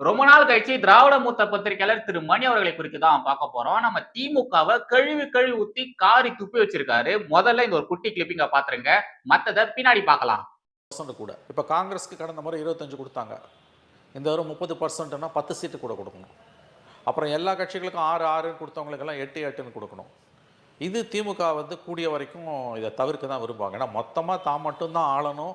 ரொம்ப நாள் கழிச்சு திராவிட மூத்த பத்திரிகையாளர் திரு மணி அவர்களை குறித்து தான் பார்க்க போறோம். நம்ம திமுகவ கழுவி கழுவி ஊத்தி காரி துப்பி வச்சிருக்காரு. முதல்ல இந்த ஒரு குட்டி கிளிப்பிங்க பாத்துருங்க. மத்தத பின்னாடி பார்க்கலாம். கூட இப்போ காங்கிரஸ்க்கு கடந்த முறை 25 கொடுத்தாங்க. இந்த தடவை 30%னா 10 சீட்டு கூட கொடுக்கணும். அப்புறம் எல்லா கட்சிகளுக்கும் 6 6 கொடுத்தவங்களுக்கெல்லாம் 8 8ன்னு கொடுக்கணும். இது திமுக வந்து கூடிய வரைக்கும் இதை தவிர்க்க தான் விரும்புவாங்க. ஏன்னா மொத்தமாக தான் மட்டும்தான் ஆளணும்,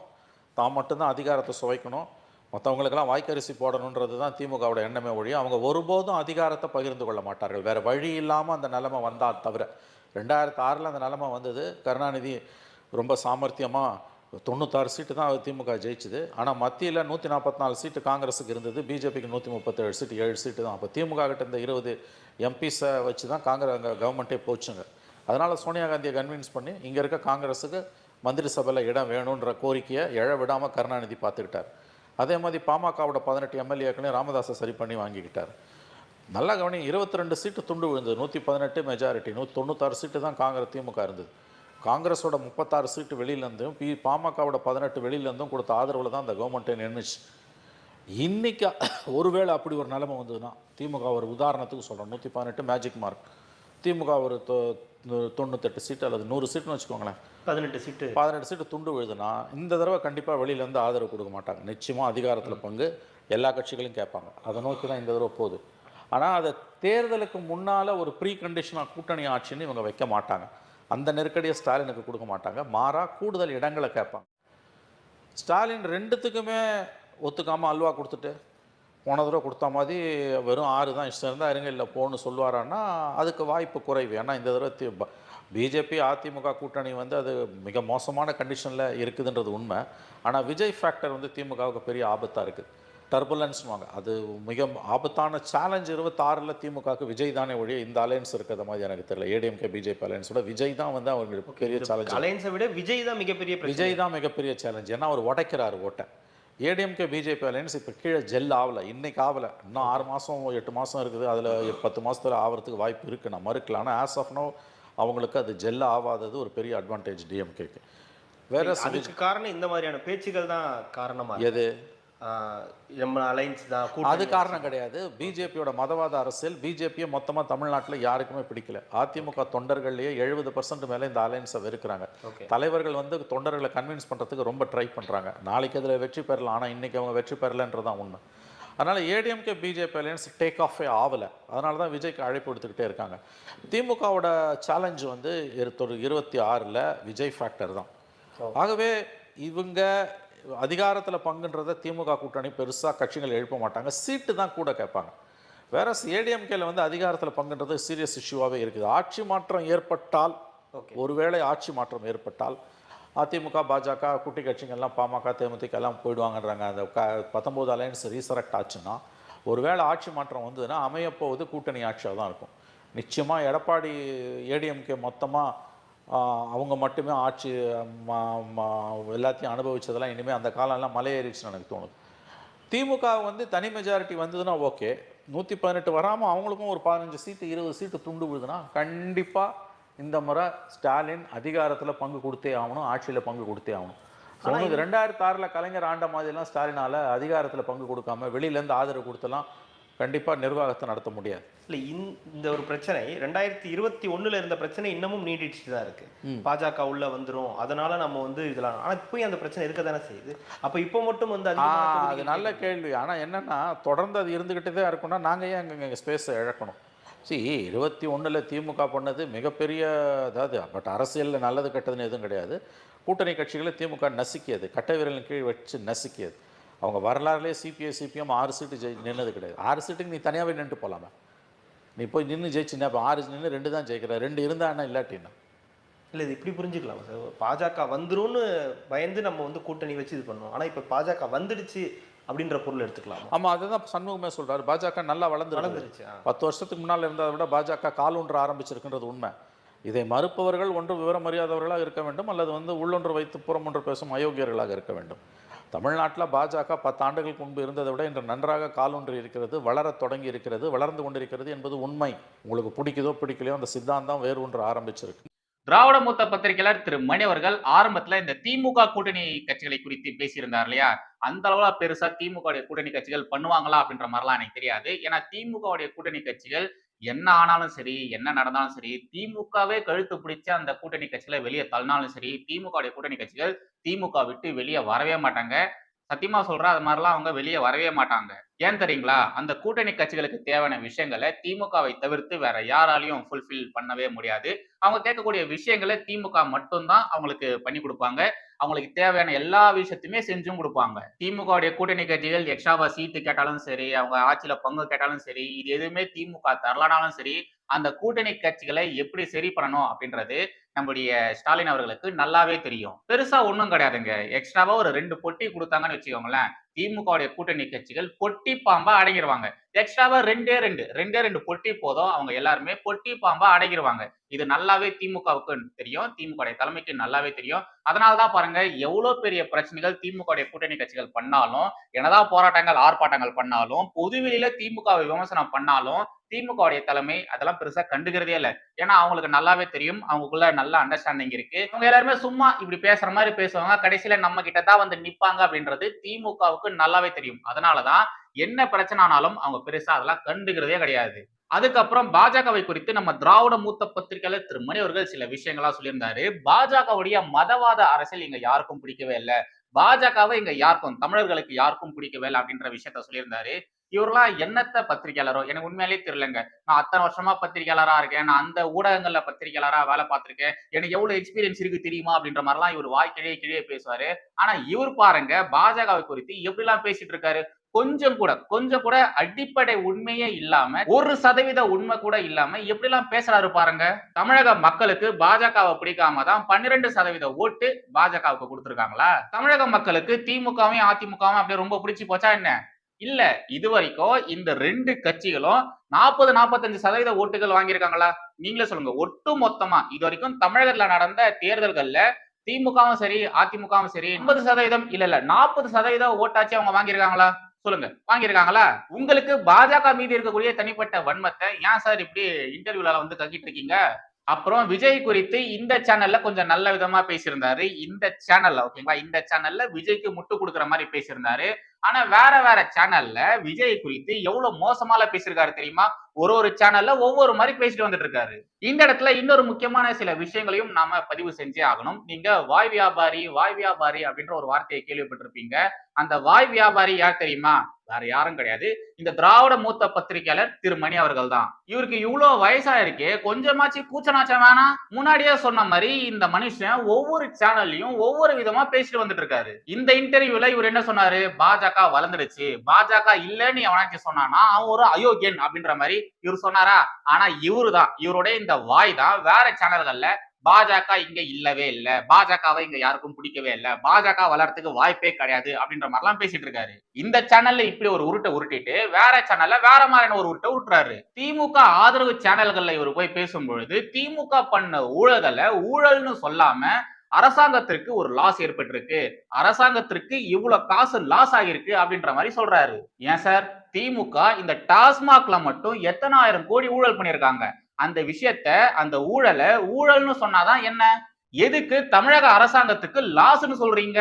தான் மட்டும்தான் அதிகாரத்தை சுவைக்கணும், மற்றவங்களுக்கெல்லாம் வாய்க்கரிசி போடணுன்றது தான் திமுகவோட எண்ணமே ஒழிய அவங்க ஒருபோதும் அதிகாரத்தை பகிர்ந்து கொள்ள மாட்டார்கள். வேறு வழி இல்லாமல் அந்த நிலைமை வந்தால் தவிர 2006 அந்த நிலைமை வந்தது. கருணாநிதி ரொம்ப சாமர்த்தியமாக 96 சீட்டு தான் திமுக ஜெயிச்சுது. ஆனால் மத்தியில் 144 சீட்டு காங்கிரஸுக்கு இருந்தது, பிஜேபிக்கு 137 சீட்டு, 7 சீட்டு தான். அப்போ திமுக கிட்ட இந்த 20 எம்பிஸை வச்சு தான் கவர்மெண்ட்டே போச்சுங்க. அதனால் சோனியா காந்தியை கன்வின்ஸ் பண்ணி இங்கே இருக்க காங்கிரஸுக்கு மந்திரி சபையில் இடம் வேணுன்ற கோரிக்கையை எழ விடாமல் கருணாநிதி பார்த்துக்கிட்டார். அதே மாதிரி பாமகவோட 18 எம்எல்ஏக்களையும் ராமதாஸை சரி பண்ணி வாங்கிக்கிட்டார். நல்லா கவனி, 22 சீட்டு துண்டு விழுந்தது, 118 மெஜாரிட்டி, 196 சீட்டு தான் திமுக இருந்தது. காங்கிரஸோட 36 சீட்டு வெளியிலேருந்தும் பாமகவோட 18 வெளியிலேருந்தும் கொடுத்த ஆதரவில் தான் அந்த கவர்மெண்ட்டே நின்றுச்சு. இன்றைக்கி ஒருவேளை அப்படி ஒரு நிலைமை வந்ததுன்னா திமுக ஒரு உதாரணத்துக்கு சொல்கிறோம், 118 மேஜிக் மார்க், திமுக ஒரு 98 சீட்டு அல்லது 100 சீட்டுன்னு வச்சுக்கோங்களேன், 18 சீட்டு துண்டு விழுதுன்னா இந்த தடவை கண்டிப்பாக வெளியிலேருந்து ஆதரவு கொடுக்க மாட்டாங்க. நிச்சயமாக அதிகாரத்தில் பங்கு எல்லா கட்சிகளையும் கேட்பாங்க. அதை நோக்கி தான் இந்த தடவை போகுது. ஆனால் அதை தேர்தலுக்கு முன்னால் ஒரு ப்ரீ கண்டிஷனாக கூட்டணி ஆட்சின்னு இவங்க வைக்க மாட்டாங்க. அந்த நெருக்கடியை ஸ்டாலினுக்கு கொடுக்க மாட்டாங்க. மாறாக கூடுதல் இடங்களை கேட்பாங்க. ஸ்டாலின் ரெண்டுத்துக்குமே ஒத்துக்காமல் அல்வா கொடுத்துட்டு போன தடவை கொடுத்த மாதிரி வெறும் 6 தான் இஷ்டம் இருந்தால் இருங்க இல்லை போன்னு சொல்லுவாரான்னா அதுக்கு வாய்ப்பு குறைவு. ஏன்னா இந்த தடவை பிஜேபி அதிமுக கூட்டணி வந்து அது மிக மோசமான கண்டிஷனில் இருக்குதுன்றது உண்மை. ஆனால் விஜய் ஃபேக்டர் வந்து திமுகவுக்கு பெரிய ஆபத்தாக இருக்குது. டர்புலன்ஸ்னுவாங்க, அது மிக ஆபத்தான சேலஞ்ச். 26 திமுகவுக்கு விஜய் தானே ஒழிய இந்த அலையன்ஸ் இருக்கிற மாதிரி எனக்கு தெரியல. ஏடிஎம்கே பிஜேபி அலையன்ஸோட விஜய் தான் வந்து அவங்களுக்கு பெரிய சேலஞ்ச். அலையன்ஸை விட விஜய் தான் மிகப்பெரிய சேலஞ்ச். ஏன்னா அவர் உடைக்கிறார் ஓட்டை. ஏடிஎம்கே பிஜேபி அலையன்ஸ் இப்போ கீழே ஜெல் ஆகலை, இன்னைக்கு ஆகலை, இன்னும் 6 மாதம் 8 மாதம் இருக்குது. அதில் 10 மாதத்தில் ஆகிறதுக்கு வாய்ப்பு இருக்குது, நான் மறுக்கல. ஆனால் ஆஸ் ஆஃப் நோ அவங்களுக்கு அது ஜெல் ஆகாதது ஒரு பெரிய அட்வான்டேஜ் டிஎம்கேக்கு. வேற அதுக்கு காரணம் இந்த மாதிரியான பேச்சுகள் தான் காரணமாக. எது அலைன்ஸ் தான், அது காரணம் கிடையாது. பிஜேபியோட மதவாத அரசியல் பிஜேபியை மொத்தமாக தமிழ்நாட்டில் யாருக்குமே பிடிக்கல. அதிமுக தொண்டர்கள்லேயே 70% மேலே இந்த அலைன்ஸை வெறுக்கிறாங்க. தலைவர்கள் வந்து தொண்டர்களை கன்வின்ஸ் பண்ணுறதுக்கு ரொம்ப ட்ரை பண்ணுறாங்க. நாளைக்கு அதில் வெற்றி பெறலாம், ஆனால் இன்றைக்கி அவங்க வெற்றி பெறலைன்றதான் உண்மை. அதனால் ஏடிஎம்கே பிஜேபி அலையன்ஸ் டேக் ஆஃபே ஆகலை. அதனால தான் விஜய்க்கு அழைப்பு எடுத்துக்கிட்டே இருக்காங்க. திமுகவோட சேலஞ்சு வந்து 26 விஜய் ஃபேக்டர் தான். ஆகவே இவங்க அதிகாரத்தில் பங்குன்றதை திமுக கூட்டணி பெருசாக கட்சிகள் எழுப்ப மாட்டாங்க, சீட்டு தான் கூட கேட்பாங்க. வேற ஏடிஎம்கேல வந்து அதிகாரத்தில் பங்குன்றது சீரியஸ் இஷ்யூவாகவே இருக்குது. ஆட்சி மாற்றம் ஏற்பட்டால், ஒருவேளை ஆட்சி மாற்றம் ஏற்பட்டால் அதிமுக பாஜக குட்டி கட்சிகள்லாம் பாமக தேமுதிக எல்லாம் போயிடுவாங்கன்றாங்க. அந்த 19 அலையன்ஸ் ரீசரக்ட் ஆச்சுன்னா ஒருவேளை ஆட்சி மாற்றம் வந்ததுன்னா அமையப்போவது கூட்டணி ஆட்சியாக தான் இருக்கும். நிச்சயமாக எடப்பாடி ஏடிஎம்கே மொத்தமாக அவங்க மட்டுமே ஆட்சி எல்லாத்தையும் அனுபவித்ததெல்லாம் இனிமேல் அந்த காலம்லாம் மலையேறிச்சுன்னு எனக்கு தோணுது. திமுக வந்து தனி மெஜாரிட்டி வந்ததுன்னா ஓகே, 118 வராமல் அவங்களுக்கும் ஒரு 15 சீட்டு 20 சீட்டு துண்டு விழுதுன்னா கண்டிப்பாக இந்த முறை ஸ்டாலின் அதிகாரத்தில் பங்கு கொடுத்தே ஆகணும், ஆட்சியில் பங்கு கொடுத்தே ஆகணும். 2006 கலைஞர் ஆண்ட மாதிரிலாம் ஸ்டாலினால் அதிகாரத்தில் பங்கு கொடுக்காம வெளியிலேருந்து ஆதரவு கொடுத்தலாம் கண்டிப்பாக நிர்வாகத்தை நடத்த முடியாது. இல்லை, இந்த ஒரு பிரச்சனை 2021 இருந்த பிரச்சனை இன்னமும் நீடிச்சுட்டு தான் இருக்கு. பாஜக உள்ள வந்துடும், அதனால நம்ம வந்து இதெல்லாம், ஆனால் இப்போ அந்த பிரச்சனை இருக்க தானே செய்யுது. அப்போ இப்போ மட்டும் வந்து அது நல்ல கேள்வி. ஆனால் என்னன்னா தொடர்ந்து அது இருந்துகிட்டே தான் இருக்குன்னா நாங்கள் ஏன் எங்கள் ஸ்பேஸை இழக்கணும்? 21 திமுக பண்ணது மிகப்பெரிய, அதாவது பட் அரசியலில் நல்லது கெட்டதுன்னு எதுவும் கிடையாது. கூட்டணி கட்சிகளை திமுக நசுக்கியது, கட்டை விரலின் கீழ் வச்சு நசுக்கியது. அவங்க வரலாறுலேயே சிபிஐ சிபிஎம் 6 சீட்டு நின்னது கிடையாது. 6 சீட்டுக்கு நீ தனியாகவே நின்று போகலாமா? நீ போய் நின்று ஜெயிச்சுன்னா இப்போ 6 நின்று 2 தான் ஜெயிக்கிற, 2 இருந்தான்னா இல்லாட்டின்னா இல்லை. இது இப்படி புரிஞ்சுக்கலாம் சார், பாஜக வந்துரும்னு பயந்து நம்ம வந்து கூட்டணி வச்சு இது பண்ணோம். ஆனால் இப்போ பாஜக வந்துடுச்சு அப்படின்ற பொருள் எடுத்துக்கலாம். ஆமாம், அதுதான் சண்முகமே சொல்கிறார். பாஜக நல்லா வளர்ந்துருச்சு. 10 வருஷத்துக்கு முன்னால் இருந்ததை விட பாஜக காலூன்ற ஆரம்பிச்சிருக்குன்றது உண்மை. இதை மறுப்பவர்கள் ஒன்று விவரம் அறியாதவர்களாக இருக்க வேண்டும், அல்லது வந்து உள்ளொன்று வைத்து புறமொன்று பேசும் அயோக்கியர்களாக இருக்க வேண்டும். தமிழ்நாட்டில் பாஜக 10 ஆண்டுகளுக்கு முன்பு இருந்ததை விட இன்று நன்றாக காலொன்று இருக்கிறது, வளரத் தொடங்கி இருக்கிறது, வளர்ந்து கொண்டிருக்கிறது என்பது உண்மை. உங்களுக்கு பிடிக்குதோ பிடிக்கலையோ அந்த சித்தாந்தம் வேறு ஒன்று ஆரம்பிச்சிருக்கு. திராவிட மூத்த பத்திரிகையாளர் திரு மணி அவர்கள் ஆரம்பத்துல இந்த திமுக கூட்டணி கட்சிகளை குறித்து பேசியிருந்தார் இல்லையா? அந்த அளவுல பெருசா திமுக கூட்டணி கட்சிகள் பண்ணுவாங்களா அப்படின்ற மாதிரிலாம் எனக்கு தெரியாது. ஏன்னா திமுக கூட்டணி கட்சிகள் என்ன ஆனாலும் சரி, என்ன நடந்தாலும் சரி, திமுகவே கழுத்து பிடிச்சு அந்த கூட்டணி கட்சிகளை வெளியே தள்ளினாலும் சரி, திமுக கூட்டணி கட்சிகள் திமுக விட்டு வெளியே வரவே மாட்டாங்க. சத்தியமா சொல்றேன், அது மாதிரிலாம் அவங்க வெளியே வரவே மாட்டாங்க. ஏன் தெரியுங்களா? அந்த கூட்டணி கட்சிகளுக்கு தேவையான விஷயங்களை திமுகவை தவிர்த்து வேற யாராலையும் ஃபுல்ஃபில் பண்ணவே முடியாது. அவங்க கேட்கக்கூடிய விஷயங்களை திமுக மட்டும் தான் அவங்களுக்கு பண்ணி கொடுப்பாங்க. அவங்களுக்கு தேவையான எல்லா விஷயத்தையுமே செஞ்சும் கொடுப்பாங்க. திமுக கூட்டணி கட்சிகள் எக்ஸ்ட்ராவா சீட்டு கேட்டாலும் சரி, அவங்க ஆட்சியில பங்கு கேட்டாலும் சரி, இது எதுவுமே திமுக தரலனாலும் சரி, அந்த கூட்டணி கட்சிகளை எப்படி சரி பண்ணணும் அப்படின்றது நம்முடைய ஸ்டாலின் அவர்களுக்கு நல்லாவே தெரியும். பெருசா ஒண்ணும் கிடையாதுங்க. எக்ஸ்ட்ராவா ஒரு 2 பொட்டி குடுத்தாங்கன்னு வச்சுக்கோங்களேன், திமுக கூட்டணி கட்சிகள் பொட்டி பாம்பா அடங்கிருவாங்க. எக்ஸ்ட்ராவா 2 பொட்டி போதும். அவங்க எல்லாருமே பொட்டி பாம்பா அடங்கிருவாங்க. இது நல்லாவே திமுகவுக்கு தெரியும். திமுக தலைமைக்கு நல்லாவே தெரியும். அதனாலதான் பாருங்க, எவ்வளவு பெரிய பிரச்சனைகள் திமுக கூட்டணி கட்சிகள் பண்ணாலும், என்னதான் போராட்டங்கள், ஆர்ப்பாட்டங்கள் பண்ணாலும், பொதுவெளியில திமுகவை விமர்சனம் பண்ணாலும், திமுக தலைமை அதெல்லாம் பெருசா கண்டுக்கிறதே இல்ல. ஏன்னா அவங்களுக்கு நல்லாவே தெரியும், அவங்களுக்குள்ள நல்ல அண்டர்ஸ்டாண்டிங் இருக்கு. அவங்க எல்லாருமே சும்மா இப்படி பேசுற மாதிரி பேசுவாங்க, கடைசியில நம்ம கிட்ட தான் வந்து நிப்பாங்க அப்படின்றது திமுகவுக்கு நல்லாவே தெரியும். அதனாலதான் என்ன பிரச்சனை ஆனாலும் அவங்க பெருசா அதெல்லாம் கண்டுக்கிறதே கிடையாது. அதுக்கப்புறம் பாஜகவை குறித்து நம்ம திராவிட மூத்த பத்திரிகையாளர் திரு மணி அவர்கள் சில விஷயங்களா சொல்லியிருந்தாரு. பாஜகவுடைய மதவாத அரசியல் இங்க யாருக்கும் பிடிக்கவே இல்லை, பாஜகவை இங்க யாருக்கும், தமிழர்களுக்கு யாருக்கும் பிடிக்கவே இல்லை அப்படின்ற விஷயத்த சொல்லியிருந்தாரு. இவரெல்லாம் என்னத்த பத்திரிகையாளரோ எனக்கு உண்மையிலேயே தெரியலங்க. நான் அத்தனை வருஷமா பத்திரிகையாளரா இருக்கேன், நான் அந்த ஊடகங்கள்ல பத்திரிகையாளரா வேலை பார்த்திருக்கேன், எனக்கு எவ்வளவு எக்ஸ்பீரியன்ஸ் இருக்கு தெரியுமா அப்படின்ற மாதிரிலாம் இவர் வாய் கிழிய கிழிய பேசுவாரு. ஆனா இவர் பாருங்க, பாஜகவை குறித்து எப்படி எல்லாம் பேசிட்டு இருக்காரு. கொஞ்சம் கூட அடிப்படை உண்மையே இல்லாம, 1% உண்மை கூட இல்லாம எப்படி எல்லாம் பேசுறாரு பாருங்க. தமிழக மக்களுக்கு பாஜகவை பிடிக்காம தான் 12% ஓட்டு பாஜகவுக்கு கொடுத்திருக்காங்களா? தமிழக மக்களுக்கு திமுகவும் அதிமுகவும் அப்படியே ரொம்ப பிடிச்சு போச்சா என்ன? இல்ல. இதுவரைக்கும் இந்த 2 கட்சிகளும் 40-45% ஓட்டுகள் வாங்கியிருக்காங்களா? நீங்களே சொல்லுங்க. ஒட்டு மொத்தமா இதுவரைக்கும் தமிழகத்துல நடந்த தேர்தல்கள்ல திமுகவும் சரி, அதிமுகவும் சரி 50% இல்ல 40% ஓட்டாச்சு அவங்க வாங்கியிருக்காங்களா? சொல்லுங்க. வாங்கியிருக்காங்களா? உங்களுக்கு பாஜக மீது இருக்கக்கூடிய தனிப்பட்ட வன்மத்தை ஏன் சார் இப்படி இன்டர்வியூல வந்து கக்கிட்டு இருக்கீங்க? அப்புறம் விஜய் குறித்து இந்த சேனல்ல கொஞ்சம் நல்ல விதமா பேசியிருந்தாரு. இந்த சேனல்ல ஓகேங்களா? இந்த சேனல்ல விஜய்க்கு முட்டு கொடுக்குற மாதிரி பேசியிருந்தாரு. ஆனா வேற சேனல்ல விஜய் குறித்து எவ்வளவு மோசமால பேசியிருக்காரு தெரியுமா? ஒரு சேனல்ல ஒவ்வொரு மாதிரி பேசிட்டு வந்துட்டு இருக்காரு. இந்த இடத்துல இன்னொரு முக்கியமான சில விஷயங்களையும் நாம பதிவு செஞ்சே ஆகணும். நீங்க வாய் வியாபாரி அப்படின்ற ஒரு வார்த்தையை கேள்விப்பட்டிருப்பீங்க. அந்த வாய் வியாபாரி யார் தெரியுமா? வேற யாரும் கிடையாது, இந்த திராவிட மூத்த பத்திரிகையாளர் திரு மணி அவர்கள் தான். இவருக்கு இவ்வளவு வயசா இருக்கே, கொஞ்சமாச்சு கூச்சநாச்சம் வேணாம்? முன்னாடியே சொன்ன மாதிரி இந்த மனுஷன் ஒவ்வொரு சேனல்லையும் ஒவ்வொரு விதமா பேசிட்டு வந்துட்டு இருக்காரு. இந்த இன்டர்வியூல இவர் என்ன சொன்னாரு? பாஜக வளர்ந்துடுச்சு, பாஜக இல்லன்னு எவனாச்சும் சொன்னானா அவன் ஒரு அயோக்கியன் அப்படின்ற மாதிரி இவர் சொன்னாரா? ஆனா இவருடைய இந்த வாய் தான் வேற சேனல்கள்ல பாஜக இங்க இல்லவே இல்ல, பாஜகவை இங்க யாருக்கும் பிடிக்கவே இல்ல, பாஜக வளர்றதுக்கு வாய்ப்பே கிடையாது அப்படின்ற மாதிரிலாம் பேசிட்டு இருக்காரு. இந்த சேனல்ல இப்படி ஒரு உருட்டை உருட்டிட்டு வேற சேனல்ல வேற மாதிரியான ஒரு உருட்டை உருட்டுறாரு. திமுக ஆதரவு சேனல்கள்ல இவர் போய் பேசும்பொழுது திமுக பண்ண ஊழல்களை ஊழல்னு சொல்லாம அரசாங்கத்திற்கு ஒரு லாஸ் ஏற்பட்டிருக்கு, அரசாங்கத்திற்கு இவ்வளவு காசு லாஸ் ஆகிருக்கு அப்படின்ற மாதிரி சொல்றாரு. ஏன் சார், திமுக இந்த டாஸ்மாக்ல மட்டும் எத்தனை ஆயிரம் கோடி ஊழல் பண்ணியிருக்காங்க. அந்த விஷயத்த, அந்த ஊழல்னு சொன்னாதான் என்ன? எதுக்கு தமிழக அரசாங்கத்துக்கு லாஸ்ன்னு சொல்றீங்க?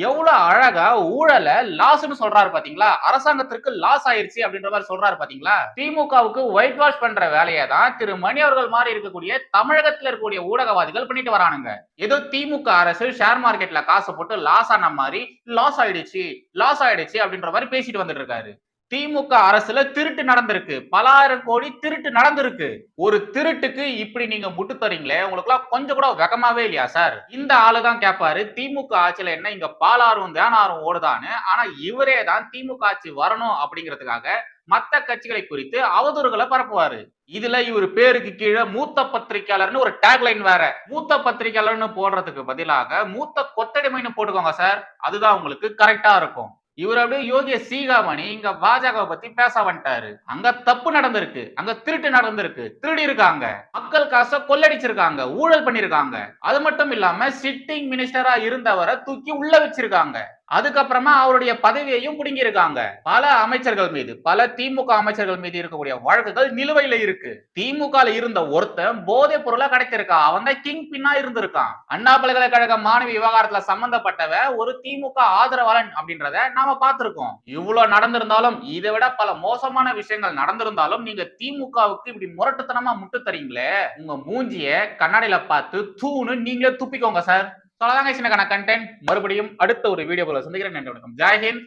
எவ்வளவு அழகா ஊழல லாஸ்ன்னு சொல்றாரு பாத்தீங்களா? அரசாங்கத்திற்கு லாஸ் ஆயிருச்சு அப்படின்ற மாதிரி சொல்றாரு பாத்தீங்களா? திமுகவுக்கு ஒயிட் வாஷ் பண்ற வேலையை தான் திரு மணி அவர்கள் மாதிரி இருக்கக்கூடிய தமிழகத்துல இருக்கக்கூடிய ஊடகவாதிகள் பண்ணிட்டு வரானுங்க. ஏதோ திமுக அரசு ஷேர் மார்க்கெட்ல காசு போட்டு லாஸ் ஆன மாதிரி லாஸ் ஆயிடுச்சு அப்படின்ற மாதிரி பேசிட்டு வந்துட்டு இருக்காரு. திமுக அரசுல திருட்டு நடந்திருக்கு, பல ஆயிரம் கோடி திருட்டு நடந்திருக்கு. ஒரு திருட்டுக்கு இப்படி நீங்க முட்டு தரீங்களே, உங்களுக்கு எல்லாம் கொஞ்சம் கூட வெக்கமாவே இல்லையா சார்? இந்த ஆளுதான் கேட்பாரு, திமுக ஆட்சியில என்ன இங்க பாலாரும் தேனாரும் ஓடுதான்னு. ஆனா இவரே தான் திமுக ஆட்சி வரணும் அப்படிங்கிறதுக்காக மத்த கட்சிகளை குறித்து அவதூறுகளை பரப்புவாரு. இதுல இவர் பேருக்கு கீழே மூத்த பத்திரிகையாளர்னு ஒரு டேக்லைன் வேற. மூத்த பத்திரிகையாளர்னு போடுறதுக்கு பதிலாக மூத்த கொத்தடிமைன்னு போட்டுக்கோங்க சார், அதுதான் உங்களுக்கு கரெக்டா இருக்கும். இவர் அப்படியே யோகிய சீகாமணி இங்க பாஜக பத்தி பேச வந்துட்டாரு. அங்க தப்பு நடந்திருக்கு, அங்க திருட்டு நடந்திருக்கு, திருடி இருக்காங்க, மக்கள் காசை கொள்ளடிச்சிருக்காங்க, ஊழல் பண்ணிருக்காங்க. அது மட்டும் இல்லாம சிட்டிங் மினிஸ்டரா இருந்தவரை தூக்கி உள்ள வச்சிருக்காங்க. அதுக்கப்புறமா அவருடைய பதவியையும் பிடுங்கியிருக்காங்க. பல அமைச்சர்கள் மீது, பல திமுக அமைச்சர்கள் மீது இருக்கக்கூடிய வழக்குகள் நிலுவையில இருக்கு. திமுகல இருந்த ஒருத்தன் போதைப் பொருளா கிடைச்சிருக்கான். அவன் தான் கிங் பின்னா இருந்திருக்கான். அண்ணா பல்கலைக்கழக மாணவி விவகாரத்துல சம்பந்தப்பட்டவ ஒரு திமுக ஆதரவாளன் அப்படின்றத நாம பார்த்திருக்கோம். இவ்வளவு நடந்திருந்தாலும், இதை விட பல மோசமான விஷயங்கள் நடந்திருந்தாலும் நீங்க திமுகவுக்கு இப்படி முரட்டுத்தனமா முட்டு தரீங்களே, உங்க மூஞ்சிய கண்ணாடியில பார்த்து தூணு நீங்களே துப்பிக்கோங்க சார். அவ்வளவுதாங்க சின்னக்கான கண்டென்ட். மறுபடியும் அடுத்த ஒரு வீடியோல சந்திக்கிறேன். நன்றி, வணக்கம். ஜெய் ஹிந்த்,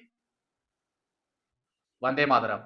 வந்தே மாதரம்.